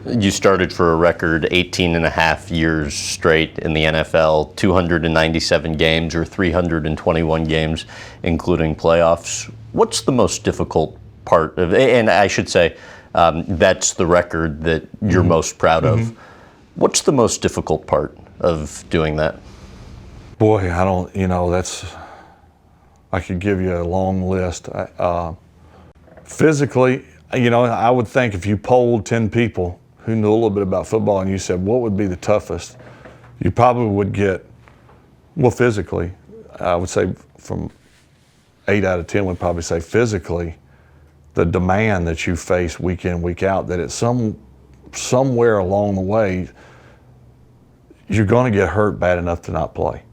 You started for a record 18 and a half years straight in the NFL, 297 games or 321 games, including playoffs. What's the most difficult part of, and I should say, that's the record that you're most proud of. What's the most difficult part of doing that? Boy, I don't, I could give you a long list. Physically, I would think if you polled 10 people who knew a little bit about football and you said, what would be the toughest? You probably would get, well, physically, I would say from 8 out of 10 would probably say physically, the demand that you face week in, week out, that it's somewhere along the way, you're going to get hurt bad enough to not play,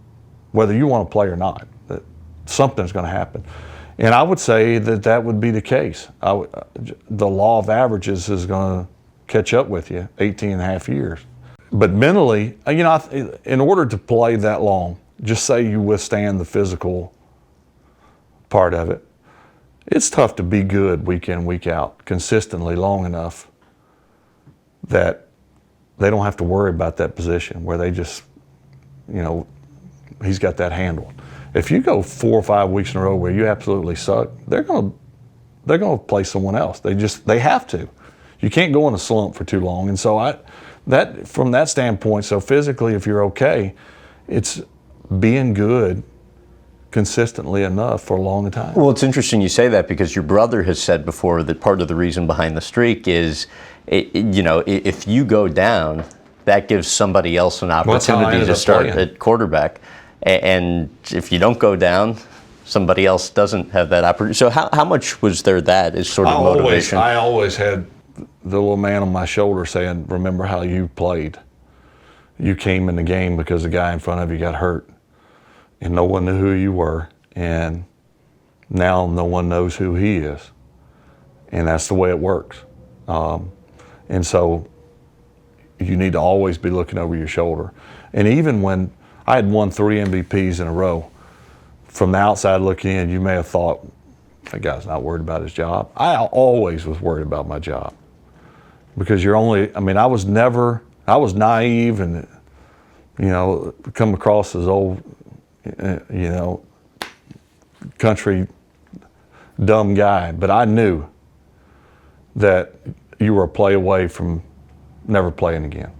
whether you want to play or not. That something's going to happen. And I would say that would be the case. The law of averages is going to catch up with you 18 and a half years. But mentally, in order to play that long, just say you withstand the physical part of it, it's tough to be good week in, week out, consistently long enough that they don't have to worry about that position where they just, he's got that handled. If you go 4 or 5 weeks in a row where you absolutely suck, they're going to play someone else. They have to. You can't go in a slump for too long. And so from that standpoint, so physically, if you're okay, it's being good consistently enough for a long time. Well, it's interesting you say that because your brother has said before that part of the reason behind the streak is, if you go down, that gives somebody else an opportunity to start at quarterback. And if you don't go down, somebody else doesn't have that opportunity. So how much was there that is sort of motivation? I always had the little man on my shoulder saying, remember how you played. You came in the game because the guy in front of you got hurt and no one knew who you were. And now no one knows who he is. And that's the way it works. And so you need to always be looking over your shoulder. And even when I had won 3 MVPs in a row, from the outside looking in, you may have thought, that guy's not worried about his job. I always was worried about my job. Because I was naive and, come across as old, country dumb guy. But I knew that you were a play away from never playing again.